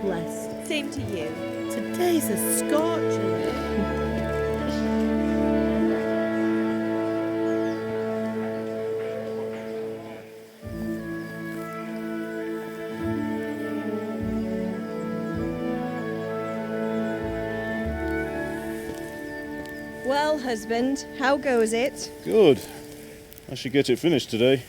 blessed. Same to you. Today's a scorcher. Well, husband, how goes it? Good. I should get it finished today.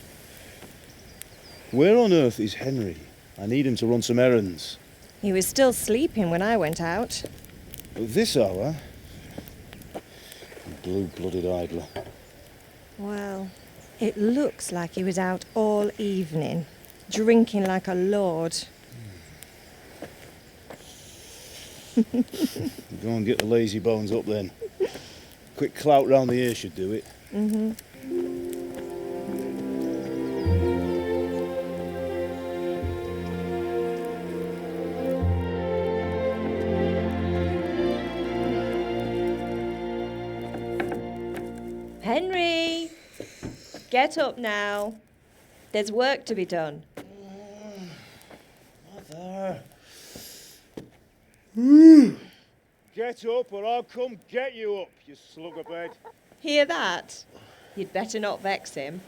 Where on earth is Henry? I need him to run some errands. He was still sleeping when I went out. At this hour? Blue-blooded idler. Well, it looks like he was out all evening, drinking like a lord. Go and get the lazy bones up then. Quick clout round the ear should do it. Mm-hmm. Henry! Get up now. There's work to be done. Mother. Get up or I'll come get you up, you slugabed. Hear that? You'd better not vex him.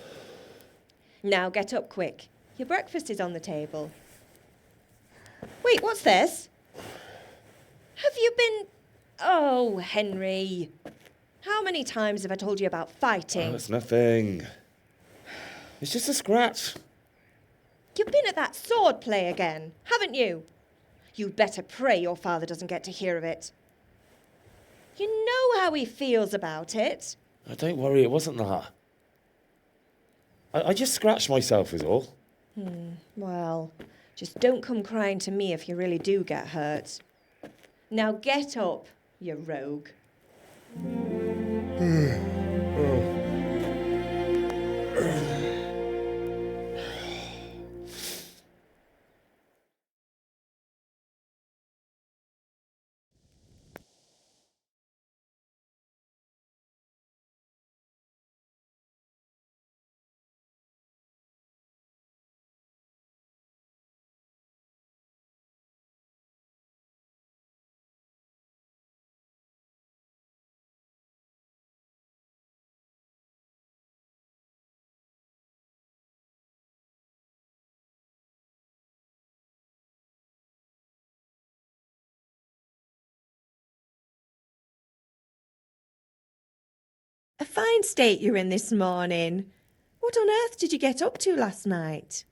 Now get up quick. Your breakfast is on the table. Wait, what's this? Have you been... Oh, Henry. How many times have I told you about fighting? Oh, it's nothing. It's just a scratch. You've been at that sword play again, haven't you? You'd better pray your father doesn't get to hear of it. You know how he feels about it. Oh, don't worry, it wasn't that. I just scratched myself is all. Well, just don't come crying to me if you really do get hurt. Now get up, you rogue. A fine state you're in this morning. What on earth did you get up to last night?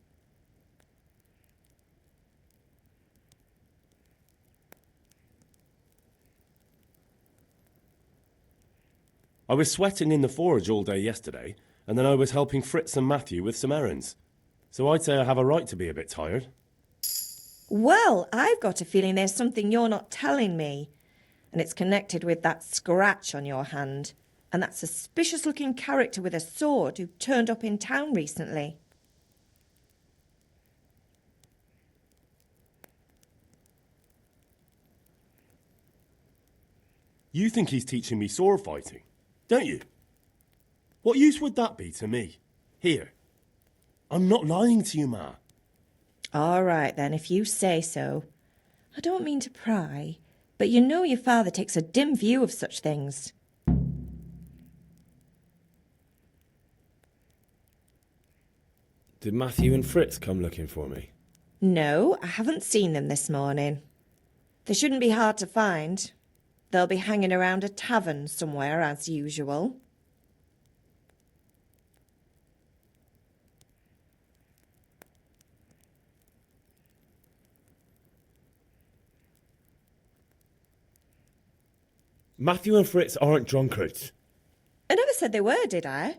I was sweating in the forge all day yesterday, and then I was helping Fritz and Matthew with some errands. So I'd say I have a right to be a bit tired. Well, I've got a feeling there's something you're not telling me. And it's connected with that scratch on your hand. And that suspicious-looking character with a sword who turned up in town recently. You think he's teaching me sword fighting, don't you? What use would that be to me? Here. I'm not lying to you, Ma. All right, then, if you say so. I don't mean to pry, but you know your father takes a dim view of such things. Did Matthew and Fritz come looking for me? No, I haven't seen them this morning. They shouldn't be hard to find. They'll be hanging around a tavern somewhere, as usual. Matthew and Fritz aren't drunkards. I never said they were, did I?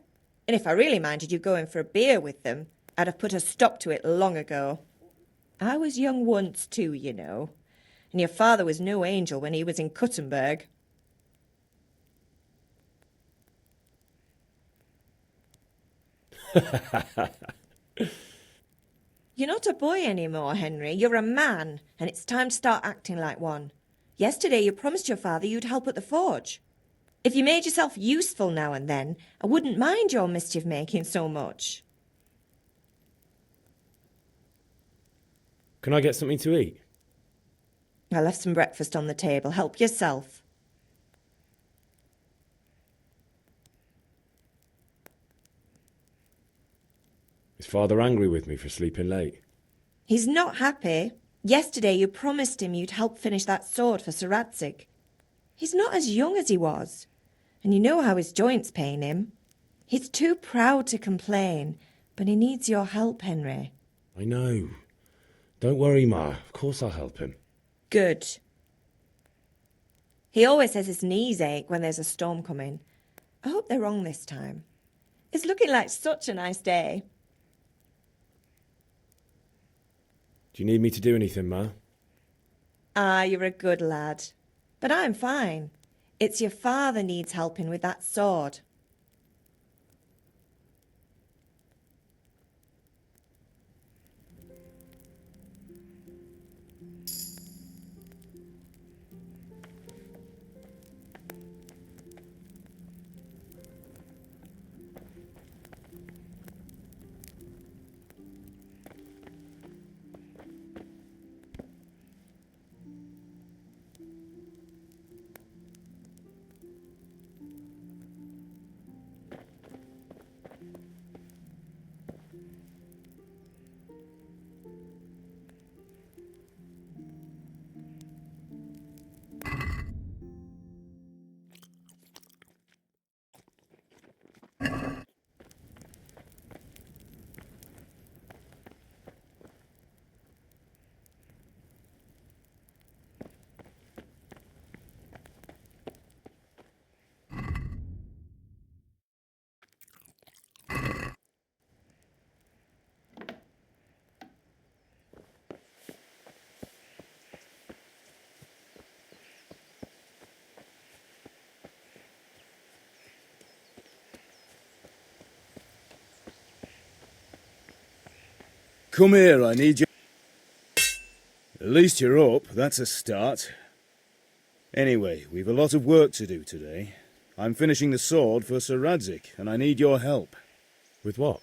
And if I really minded you going for a beer with them, I'd have put a stop to it long ago. I was young once too, you know. And your father was no angel when he was in Kuttenberg. You're not a boy anymore, Henry. You're a man, and it's time to start acting like one. Yesterday you promised your father you'd help at the forge. If you made yourself useful now and then, I wouldn't mind your mischief-making so much. Can I get something to eat? I left some breakfast on the table. Help yourself. Is Father angry with me for sleeping late? He's not happy. Yesterday you promised him you'd help finish that sword for Sir Radzig. He's not as young as he was, and you know how his joints pain him. He's too proud to complain, but he needs your help, Henry. I know. Don't worry, Ma. Of course I'll help him. Good. He always says his knees ache when there's a storm coming. I hope they're wrong this time. It's looking like such a nice day. Do you need me to do anything, Ma? Ah, you're a good lad. But I'm fine. It's your father needs helping with that sword. Come here, I need you. At least you're up, that's a start. Anyway, we've a lot of work to do today. I'm finishing the sword for Sir Radzig, and I need your help. With what?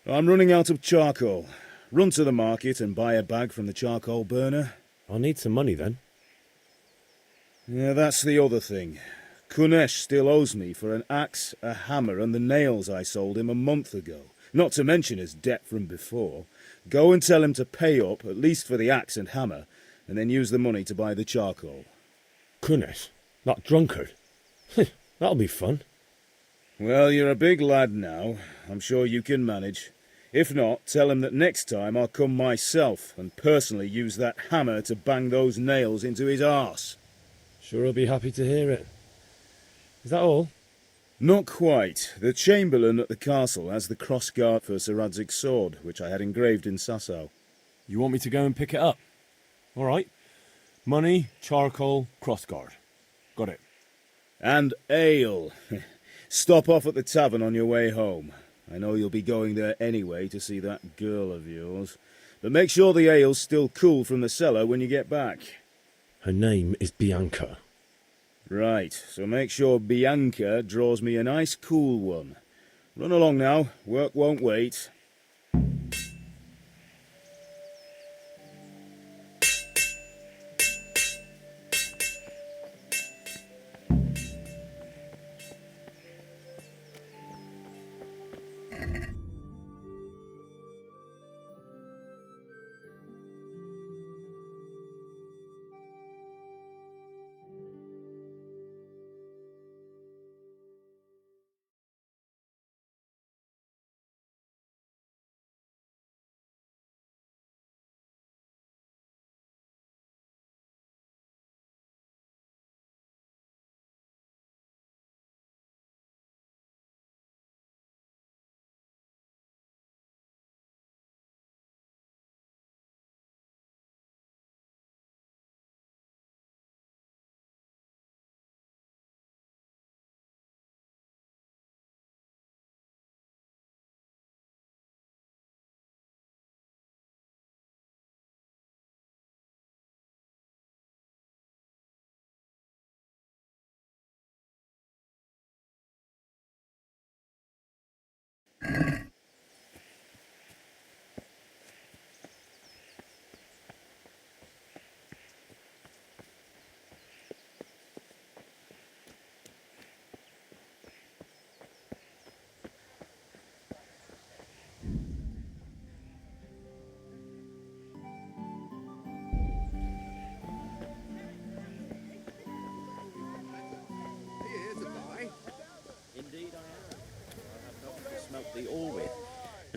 I'm running out of charcoal. Run to the market and buy a bag from the charcoal burner. I'll need some money then. Yeah, that's the other thing. Kunesh still owes me for an axe, a hammer, and the nails I sold him a month ago. Not to mention his debt from before. Go and tell him to pay up, at least for the axe and hammer, and then use the money to buy the charcoal. Kunesh? That drunkard? That'll be fun. Well, you're a big lad now. I'm sure you can manage. If not, tell him that next time I'll come myself and personally use that hammer to bang those nails into his arse. Sure he'll be happy to hear it. Is that all? Not quite. The Chamberlain at the castle has the cross-guard for Sir Radzig's sword, which I had engraved in Sasau. You want me to go and pick it up? All right. Money, charcoal, crossguard. Got it. And ale. Stop off at the tavern on your way home. I know you'll be going there anyway to see that girl of yours. But make sure the ale's still cool from the cellar when you get back. Her name is Bianca. Right, so make sure Bianca draws me a nice cool one. Run along now, work won't wait.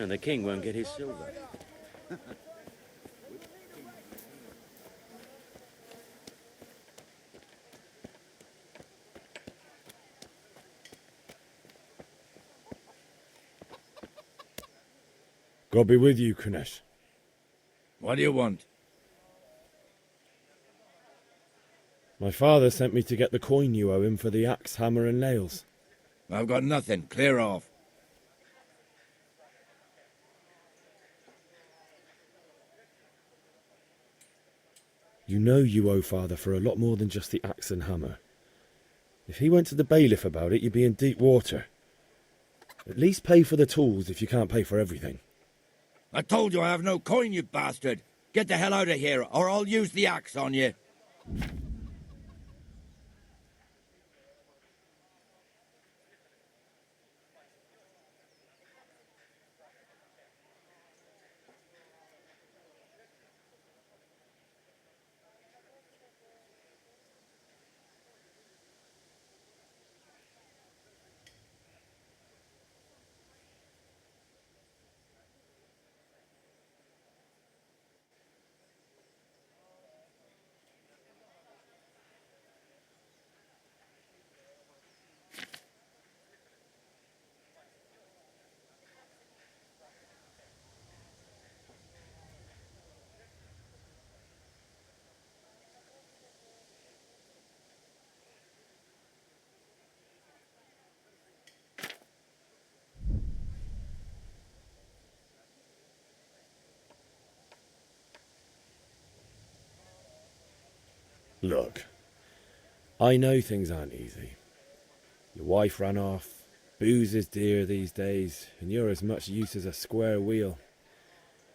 And the king won't get his silver. God be with you, Kunesh. What do you want? My father sent me to get the coin you owe him for the axe, hammer, and nails. I've got nothing. Clear off. You know you owe father for a lot more than just the axe and hammer. If he went to the bailiff about it, you'd be in deep water. At least pay for the tools if you can't pay for everything. I told you I have no coin, you bastard. Get the hell out of here, or I'll use the axe on you. Look, I know things aren't easy. Your wife ran off, booze is dear these days, and you're as much use as a square wheel.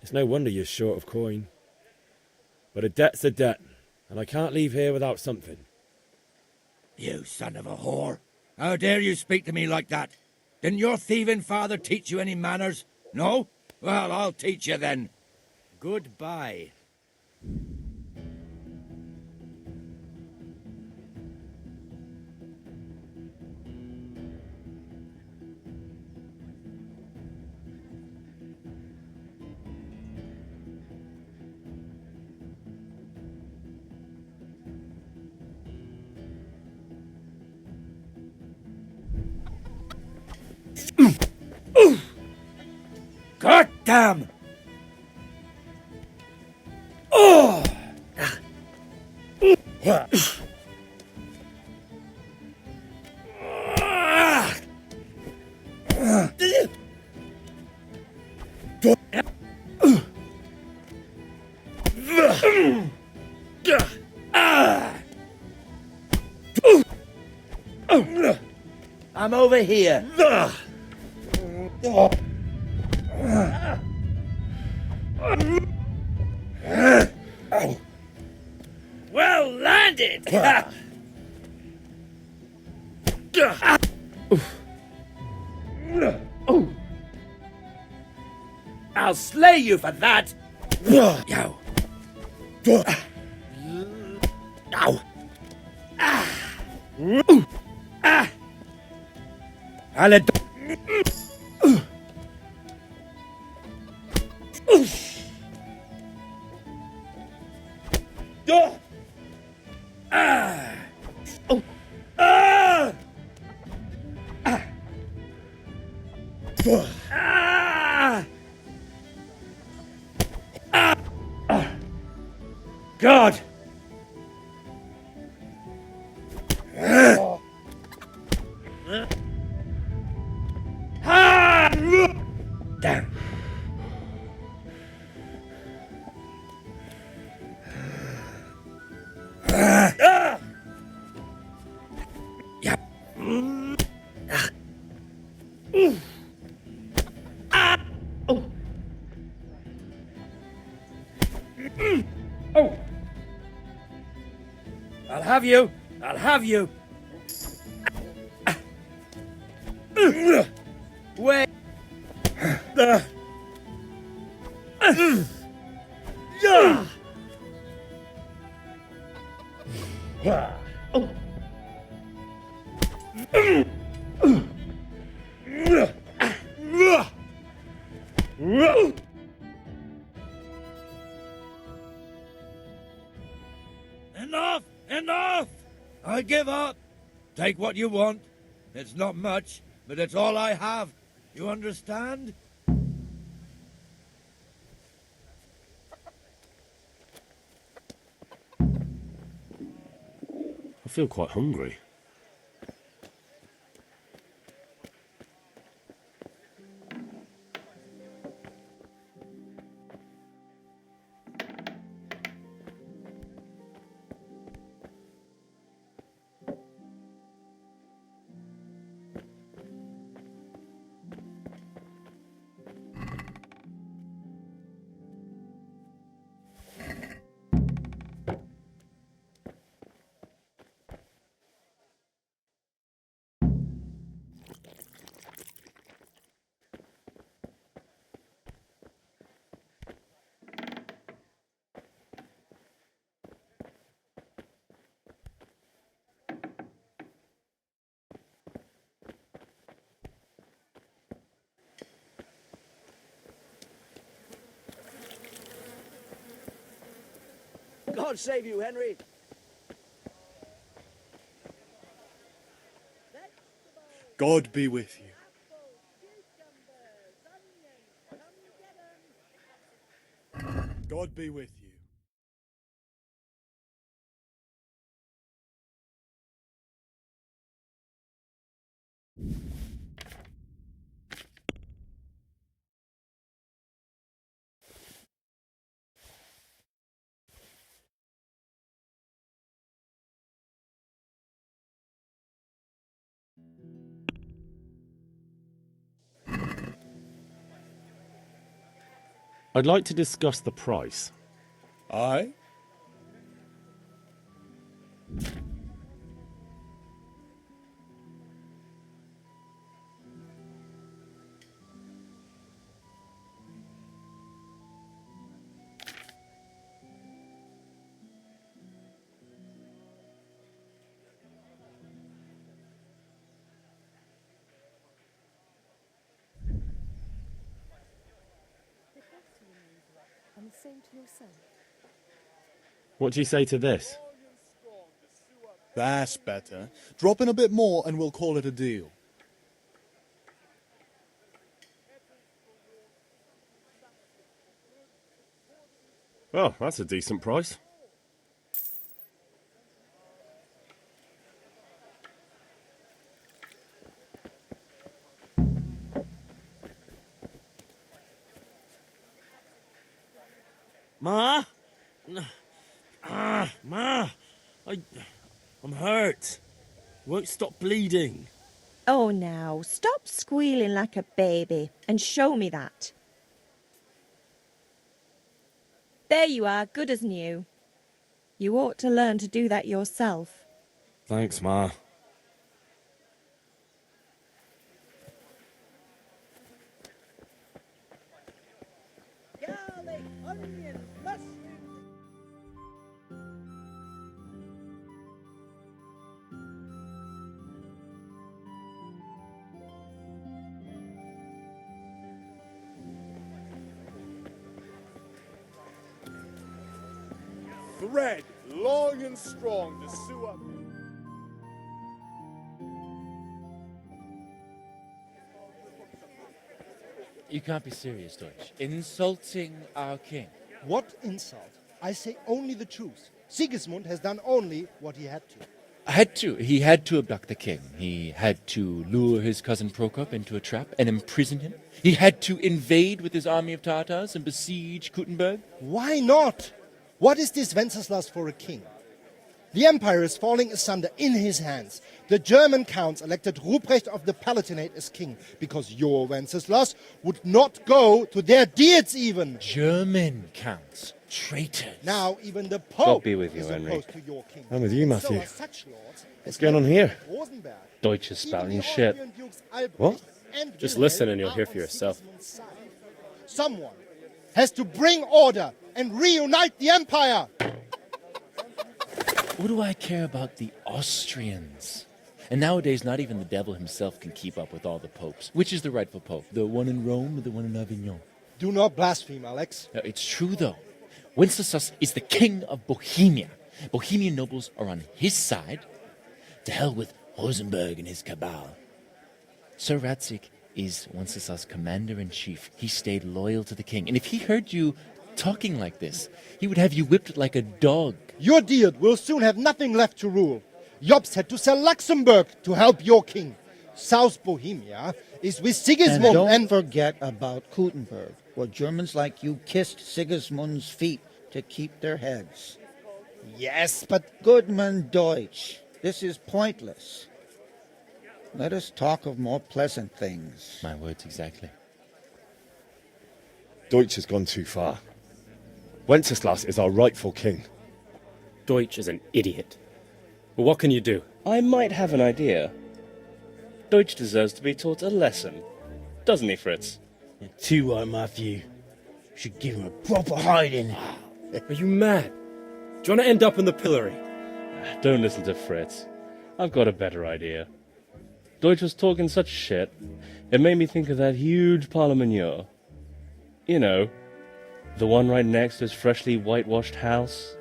It's no wonder you're short of coin. But a debt's a debt, and I can't leave here without something. You son of a whore. How dare you speak to me like that? Didn't your thieving father teach you any manners? No? Well, I'll teach you then. Goodbye. God damn! Oh! I'm over here. Well landed! I'll slay you for that! Yow. Ow. I'll God! Damn. Yeah. Oh. I'll have you. I'll have you. Wait. Enough! Enough! I give up. Take what you want. It's not much, but it's all I have. You understand? I feel quite hungry. God save you, Henry. God be with you. God be with you. I'd like to discuss the price. Aye? And the same to your son. What do you say to this? That's better. Drop in a bit more and we'll call it a deal. Oh, that's a decent price. Ma? Ma! I'm hurt. Won't stop bleeding. Oh, now, stop squealing like a baby and show me that. There you are, good as new. You ought to learn to do that yourself. Thanks, Ma. Garlic, onion, mushroom. Thread, long and strong to sew up. You can't be serious, Deutsch. Insulting our king. What insult? I say only the truth. Sigismund has done only what he had to. He had to abduct the king. He had to lure his cousin Prokop into a trap and imprison him. He had to invade with his army of Tatars and besiege Kuttenberg. Why not? What is this Wenceslas for a king? The empire is falling asunder in his hands. The German counts elected Ruprecht of the Palatinate as king because your Wenceslas would not go to their deeds even. German counts. Traitors. Now even the Pope be with you, is Henry. opposed to your king. I'm with you, Matthew. So are such lords What's as going on here? Rosenberg. Deutsch is Even spouting the shit. Austrian dukes Albrecht What? and Just Wilhelm listen and you'll are hear on for yourself. Sigismund's side. Someone has to bring order and reunite the empire. What do I care about the Austrians? And nowadays, not even the devil himself can keep up with all the popes. Which is the rightful pope? The one in Rome or the one in Avignon? Do not blaspheme, Alex. It's true, though. Wenceslas is the king of Bohemia. Bohemian nobles are on his side. To hell with Rosenberg and his cabal. Sir Radzig is Wenceslas' commander-in-chief. He stayed loyal to the king. And if he heard you talking like this, he would have you whipped like a dog. Your Diet will soon have nothing left to rule. Jobst had to sell Luxembourg to help your king. South Bohemia is with Sigismund and don't forget about Gutenberg, where Germans like you kissed Sigismund's feet to keep their heads. Yes, but... Goodman Deutsch, this is pointless. Let us talk of more pleasant things. My words exactly. Deutsch has gone too far. Wenceslas is our rightful king. Deutsch is an idiot. Well, what can you do? I might have an idea. Deutsch deserves to be taught a lesson. Doesn't he, Fritz? You're too right, Matthew. Should give him a proper hiding. Are you mad? Do you want to end up in the pillory? Don't listen to Fritz. I've got a better idea. Deutsch was talking such shit, it made me think of that huge pile of manure. You know, the one right next to his freshly whitewashed house.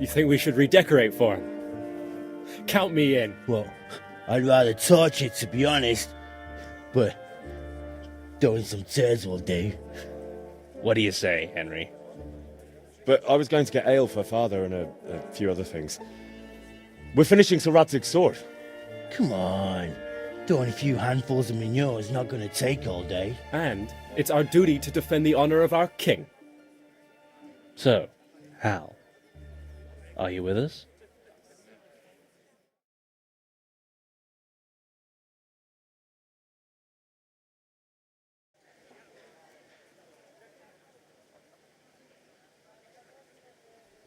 You think we should redecorate for him? Count me in. Well, I'd rather torch it, to be honest. But throwing some tears will do. What do you say, Henry? But I was going to get ale for father and a few other things. We're finishing Sir Radzig's sword. Come on. Throwing a few handfuls of manure is not going to take all day. And it's our duty to defend the honor of our king. So, Hal, are you with us?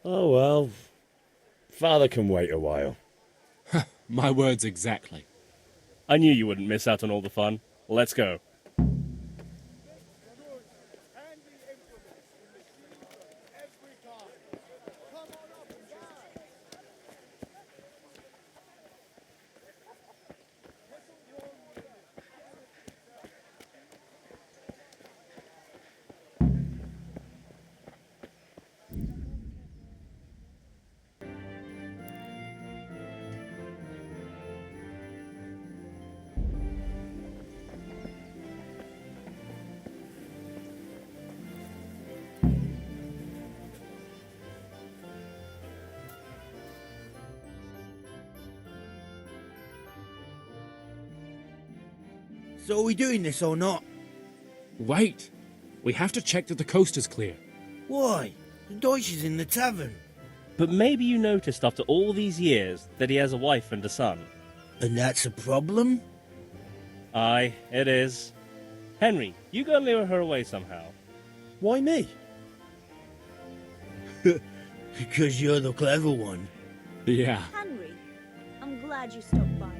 Oh well, father can wait a while. My words exactly. I knew you wouldn't miss out on all the fun. Let's go. So are we doing this or not? Wait! We have to check that the coast is clear. Why? The Deutsch is in the tavern. But maybe you noticed after all these years that he has a wife and a son. And that's a problem? Aye, it is. Henry, you go and lure her away somehow. Why me? Because you're the clever one. Yeah. Henry, I'm glad you stopped by.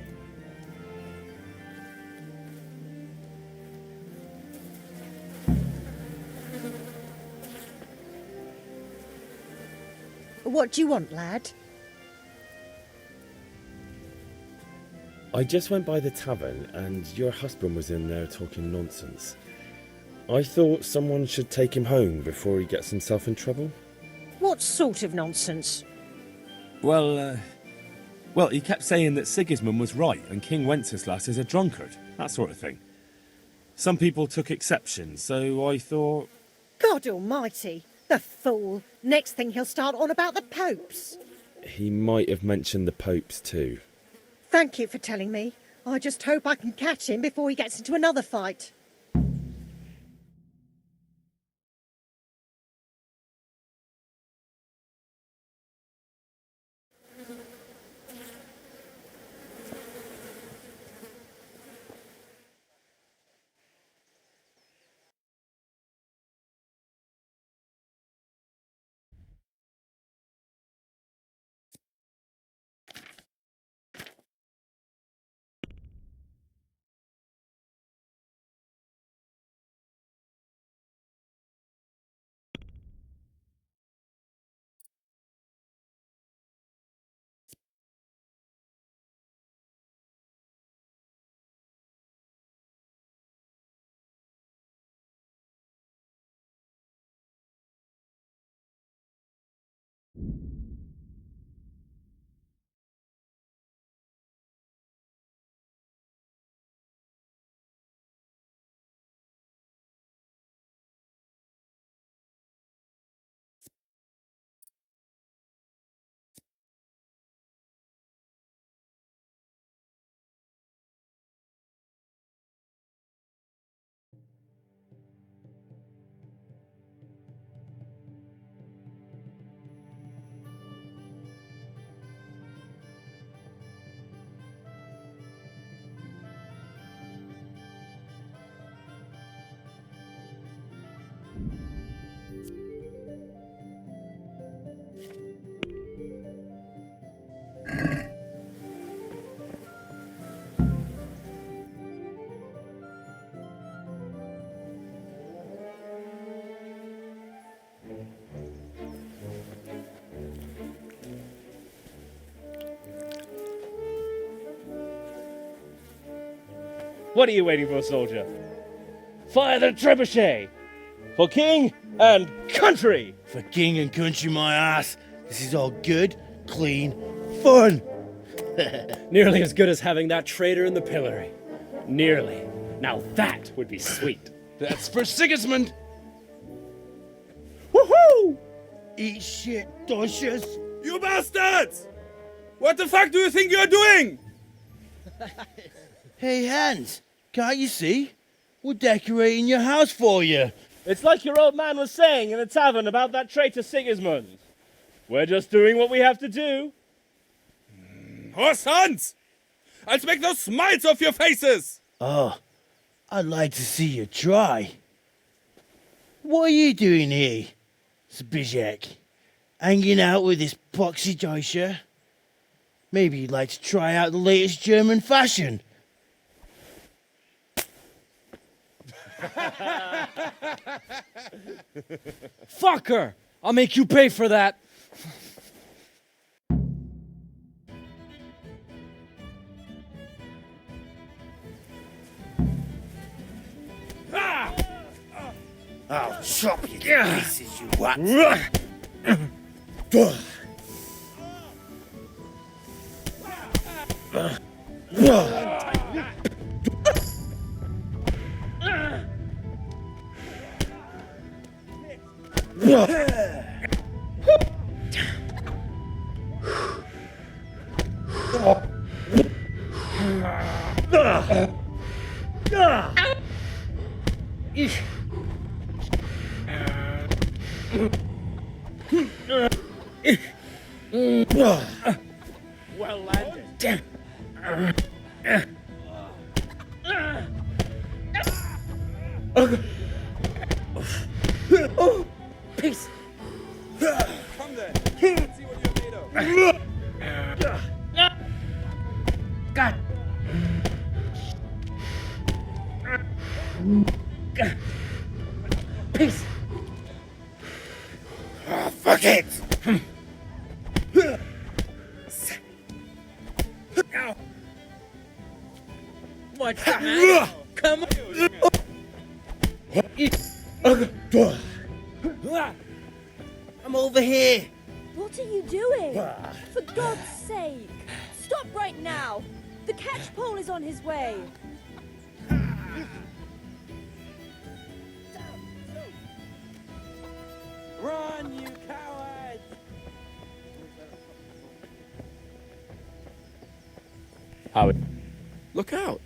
What do you want, lad? I just went by the tavern and your husband was in there talking nonsense. I thought someone should take him home before he gets himself in trouble. What sort of nonsense? Well, he kept saying that Sigismund was right and King Wenceslas is a drunkard, that sort of thing. Some people took exception, so I thought... God almighty, the fool. Next thing he'll start on about the popes. He might have mentioned the popes too. Thank you for telling me. I just hope I can catch him before he gets into another fight. What are you waiting for, soldier? Fire the trebuchet! For king and country! For king and country, my ass. This is all good, clean, fun. Nearly as good as having that traitor in the pillory. Nearly. Now that would be sweet. That's for Sigismund. Woohoo! Eat shit, doshes. You bastards! What the fuck do you think you're doing? Hey, Hans, can't you see? We're decorating your house for you. It's like your old man was saying in the tavern about that traitor Sigismund. We're just doing what we have to do. Horse Hans! I'll make those smiles off your faces! Oh, I'd like to see you try. What are you doing here, Zbigniew? Hanging out with this poxy Deutscher? Maybe you'd like to try out the latest German fashion. Fucker! I'll make you pay for that. I'll chop you to pieces, you what? Well landed. Peace. Come then. Let's see what you're made of. God. Peace. Fuck it! What's the matter? Come on. I'm over here. What are you doing? For God's sake! Stop right now! The catch pole is on his way! Run, you cowards! How? Look out.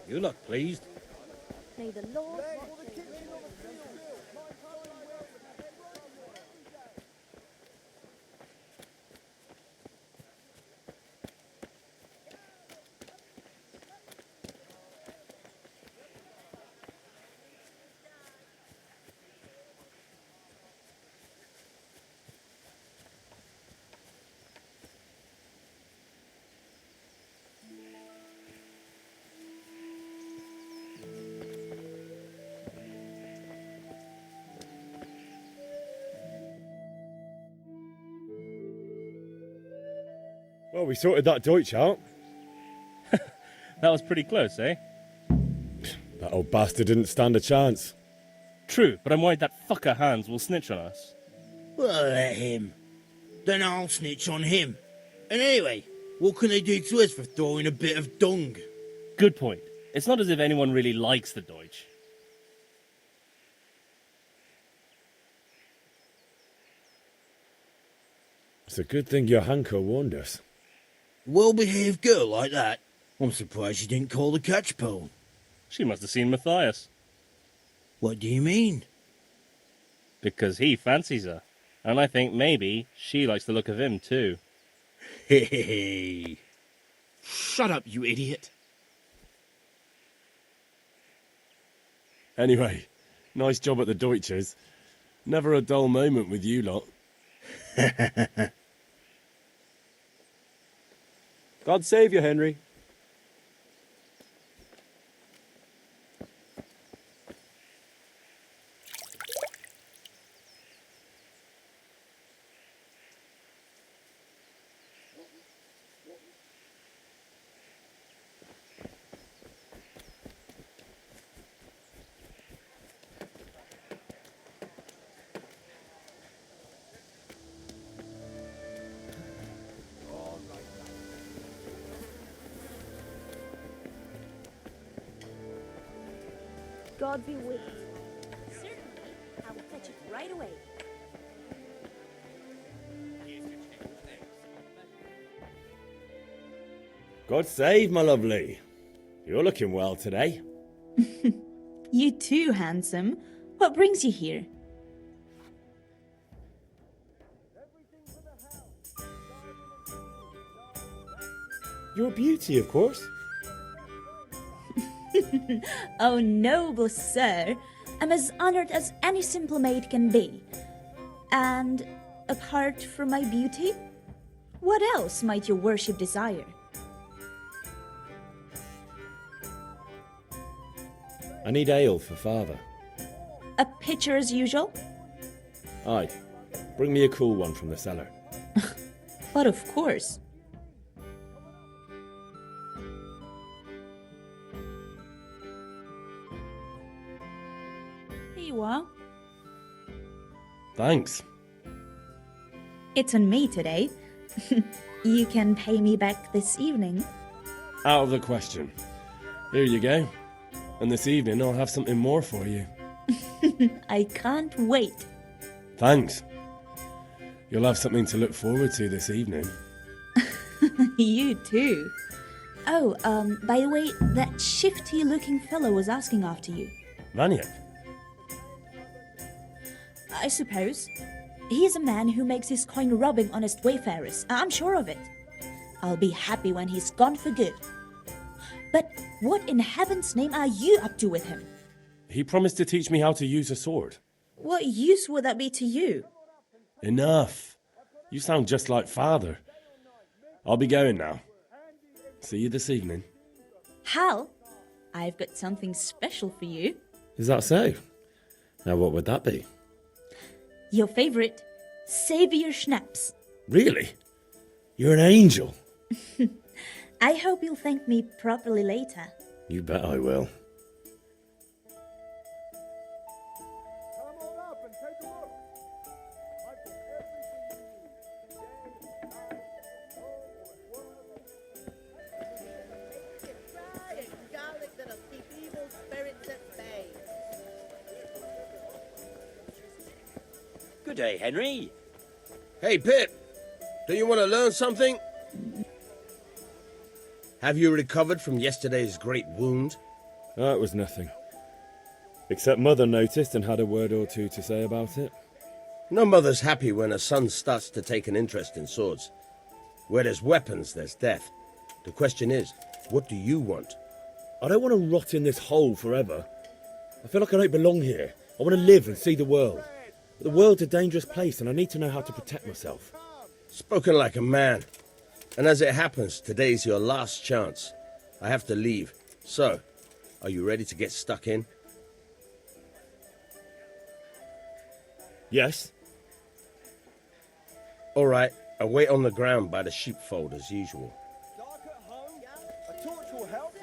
You look pleased. May the Lord... Well, we sorted that Deutsch out. That was pretty close, eh? That old bastard didn't stand a chance. True, but I'm worried that fucker Hans will snitch on us. Well, let him. Then I'll snitch on him. And anyway, what can they do to us for throwing a bit of dung? Good point. It's not as if anyone really likes the Deutsch. It's a good thing your Hanko warned us. Well-behaved girl like that. I'm surprised she didn't call the catch pole. She must have seen Matthias. What do you mean? Because he fancies her. And I think maybe she likes the look of him too. Hey. Shut up, you idiot. Anyway, nice job at the Deutsches. Never a dull moment with you lot. God save you, Henry. God be with you. Certainly, I will fetch it right away. God save, my lovely. You're looking well today. You too, handsome. What brings you here? You're a beauty, of course. Oh, noble sir, I'm as honored as any simple maid can be. And apart from my beauty, what else might your worship desire? I need ale for father. A pitcher as usual? Aye. Bring me a cool one from the cellar. But of course. Here you are. Thanks. It's on me today. You can pay me back this evening. Out of the question. Here you go. And this evening I'll have something more for you. I can't wait. Thanks. You'll have something to look forward to this evening. You too. Oh, by the way, that shifty-looking fellow was asking after you. Vanya? I suppose. He is a man who makes his coin robbing honest wayfarers. I'm sure of it. I'll be happy when he's gone for good. But what in heaven's name are you up to with him? He promised to teach me how to use a sword. What use would that be to you? Enough. You sound just like father. I'll be going now. See you this evening. Hal, I've got something special for you. Is that so? Now what would that be? Your favorite, Savior Schnapps. Really? You're an angel. I hope you'll thank me properly later. You bet I will. Good day, Henry. Hey, Pip. Do you want to learn something? Have you recovered from yesterday's great wound? That was nothing. Except Mother noticed and had a word or two to say about it. No mother's happy when a son starts to take an interest in swords. Where there's weapons, there's death. The question is, what do you want? I don't want to rot in this hole forever. I feel like I don't belong here. I want to live and see the world. But the world's a dangerous place and I need to know how to protect myself. Spoken like a man. And as it happens, today's your last chance. I have to leave. So, are you ready to get stuck in? Yes. All right, I'll wait on the ground by the sheepfold as usual. A torch will help.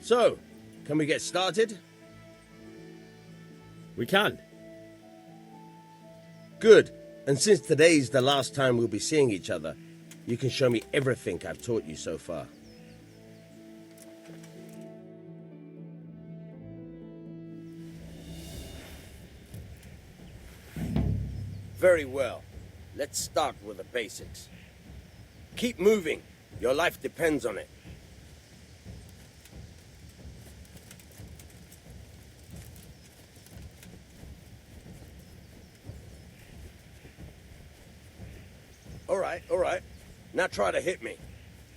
So, can we get started? We can. Good. And since today's the last time we'll be seeing each other, you can show me everything I've taught you so far. Very well. Let's start with the basics. Keep moving. Your life depends on it. All right. Now try to hit me.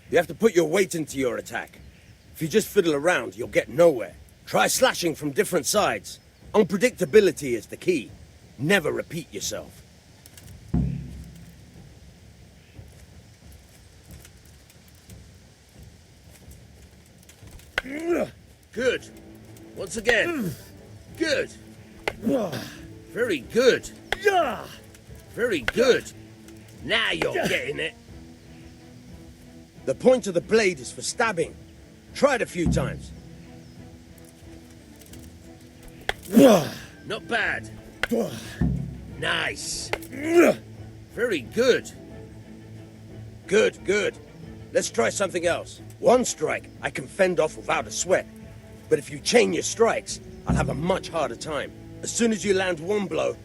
You have to put your weight into your attack. If you just fiddle around, you'll get nowhere. Try slashing from different sides. Unpredictability is the key. Never repeat yourself. Good. Once again. Good. Very good. Very good. Now you're getting it. The point of the blade is for stabbing. Try it a few times. Not bad. Nice. Very good. Good. Let's try something else. One strike I can fend off without a sweat. But if you chain your strikes, I'll have a much harder time. As soon as you land one blow,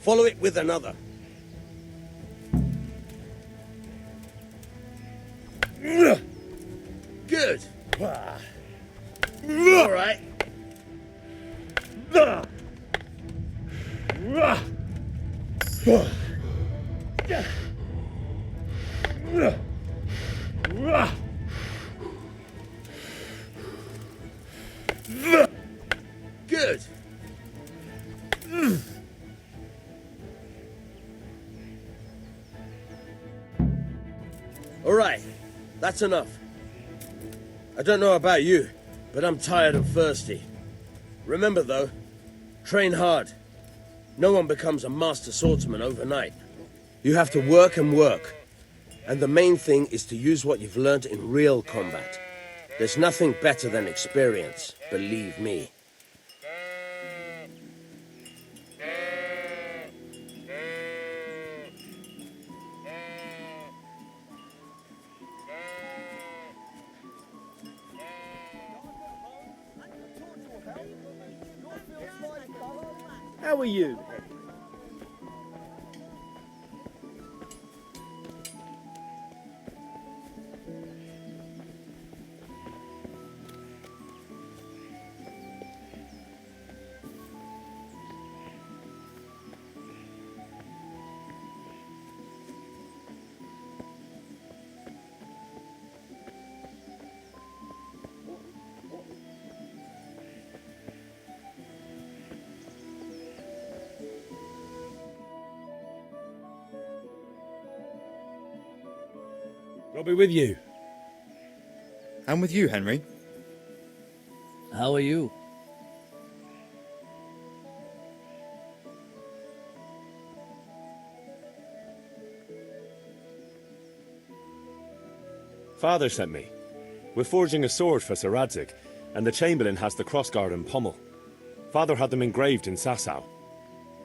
follow it with another. Good. All right. Good. All right. That's enough. I don't know about you, but I'm tired and thirsty. Remember though, train hard. No one becomes a master swordsman overnight. You have to work and work. And the main thing is to use what you've learned in real combat. There's nothing better than experience, believe me. How are you? I'll be with you. I'm with you, Henry. How are you? Father sent me. We're forging a sword for Sir Radzig, and the Chamberlain has the crossguard and pommel. Father had them engraved in Sasau.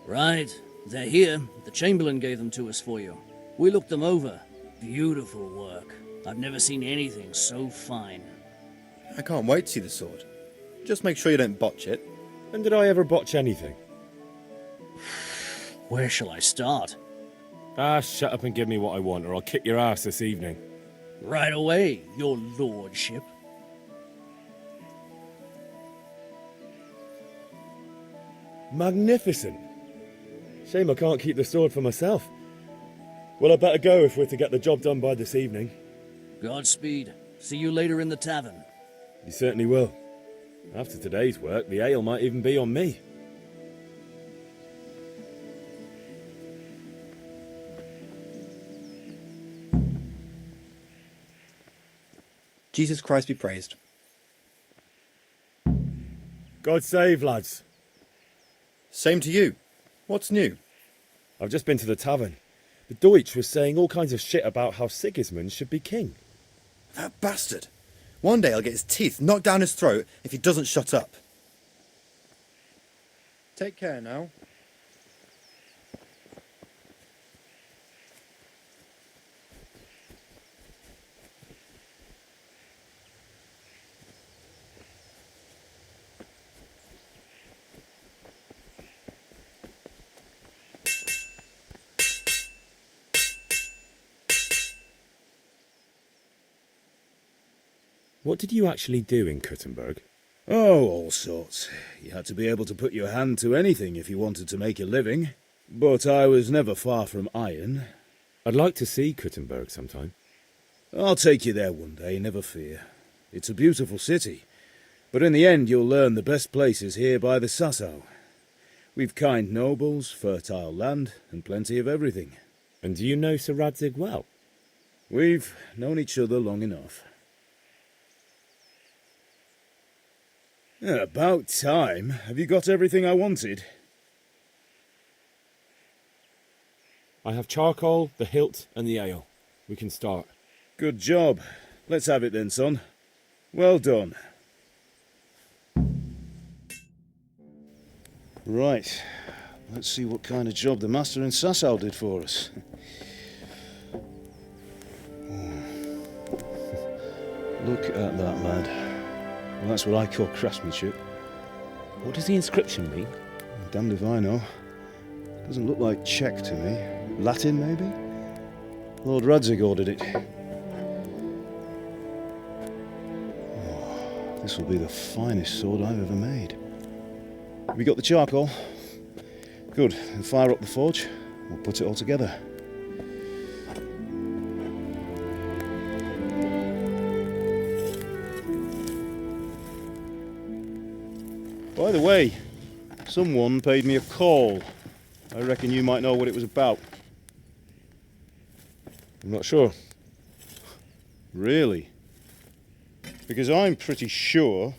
Right. They're here. The Chamberlain gave them to us for you. We looked them over. Beautiful work. I've never seen anything so fine. I can't wait to see the sword. Just make sure you don't botch it. When did I ever botch anything? Where shall I start? Shut up and give me what I want, or I'll kick your ass this evening. Right away, your lordship. Magnificent. Shame I can't keep the sword for myself. Well, I better go if we're to get the job done by this evening. Godspeed. See you later in the tavern. You certainly will. After today's work, the ale might even be on me. Jesus Christ be praised. God save, lads. Same to you. What's new? I've just been to the tavern. The Deutsch was saying all kinds of shit about how Sigismund should be king. That bastard. One day I'll get his teeth knocked down his throat if he doesn't shut up. Take care now. What did you actually do in Kuttenberg? Oh, all sorts. You had to be able to put your hand to anything if you wanted to make a living. But I was never far from iron. I'd like to see Kuttenberg sometime. I'll take you there one day, never fear. It's a beautiful city. But in the end you'll learn the best places here by the Sasau. We've kind nobles, fertile land, and plenty of everything. And do you know Sir Radzig well? We've known each other long enough. About time. Have you got everything I wanted? I have charcoal, the hilt, and the ale. We can start. Good job. Let's have it then, son. Well done. Right. Let's see what kind of job the master in Sasau did for us. Look at that, lad. Well, that's what I call craftsmanship. What does the inscription mean? Damned if I know. Doesn't look like Czech to me. Latin, maybe? Lord Radzig ordered it. Oh, this will be the finest sword I've ever made. Have you got the charcoal? Good. Then fire up the forge. We'll put it all together. By the way, someone paid me a call. I reckon you might know what it was about. I'm not sure. Really? Because I'm pretty sure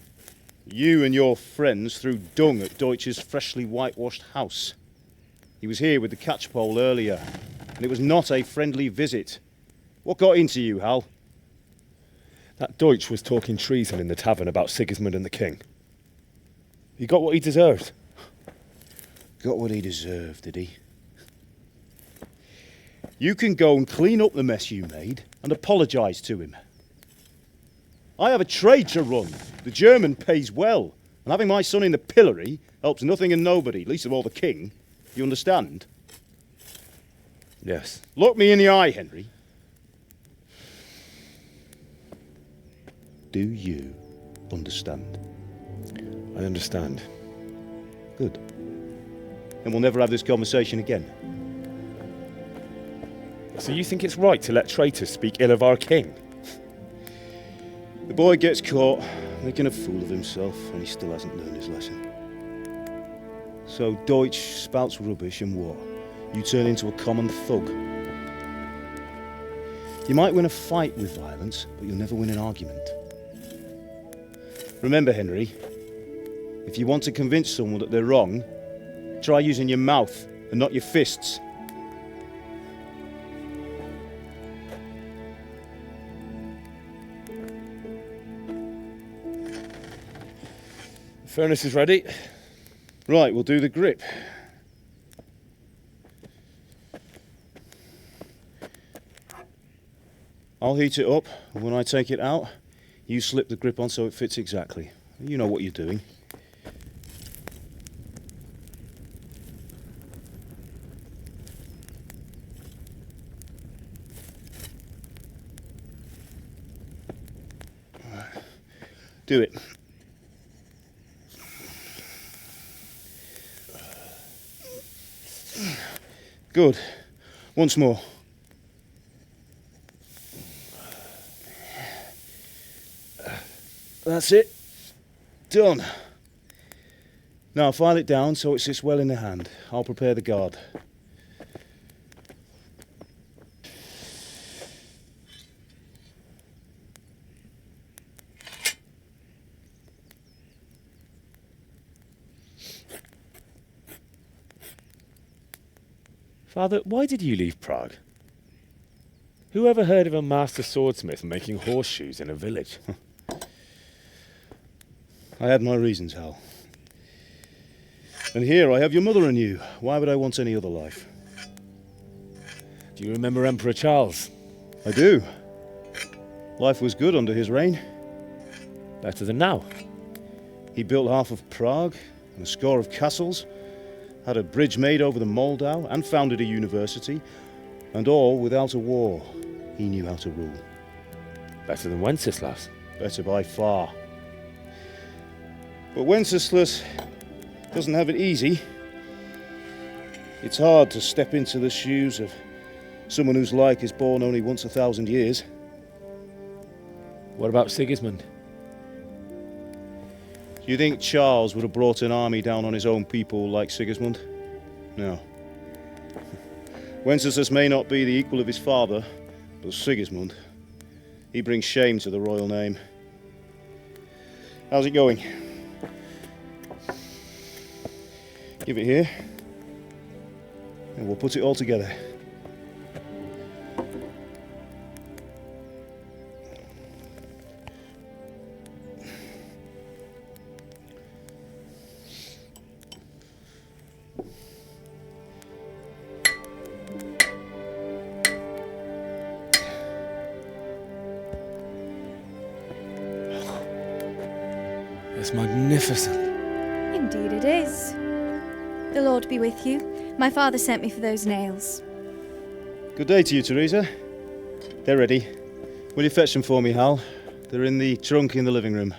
you and your friends threw dung at Deutsch's freshly whitewashed house. He was here with the catchpole earlier, and it was not a friendly visit. What got into you, Hal? That Deutsch was talking treason in the tavern about Sigismund and the king. He got what he deserved. Got what he deserved, did he? You can go and clean up the mess you made and apologise to him. I have a trade to run. The German pays well, and having my son in the pillory helps nothing and nobody, least of all the king. You understand? Yes. Look me in the eye, Henry. Do you understand? I understand. Good. Then we'll never have this conversation again. So you think it's right to let traitors speak ill of our king? The boy gets caught making a fool of himself, and he still hasn't learned his lesson. So Deutsch spouts rubbish, and what? You turn into a common thug. You might win a fight with violence, but you'll never win an argument. Remember, Henry, if you want to convince someone that they're wrong, try using your mouth and not your fists. The furnace is ready. Right, we'll do the grip. I'll heat it up, and when I take it out, you slip the grip on so it fits exactly. You know what you're doing. Do it. Good. Once more. That's it. Done. Now file it down so it sits well in the hand. I'll prepare the guard. Father, why did you leave Prague? Who ever heard of a master swordsmith making horseshoes in a village? I had my reasons, Hal. And here I have your mother and you. Why would I want any other life? Do you remember Emperor Charles? I do. Life was good under his reign. Better than now. He built half of Prague and a score of castles, had a bridge made over the Moldau, and founded a university, and all without a war. He knew how to rule. Better than Wenceslas. Better by far. But Wenceslas doesn't have it easy. It's hard to step into the shoes of someone whose like is born only once 1,000 years. What about Sigismund? Do you think Charles would have brought an army down on his own people like Sigismund? No. Wenceslas may not be the equal of his father, but Sigismund, he brings shame to the royal name. How's it going? Give it here, and we'll put it all together. It's magnificent. Indeed it is. The Lord be with you. My father sent me for those nails. Good day to you, Teresa. They're ready. Will you fetch them for me, Hal? They're in the trunk in the living room.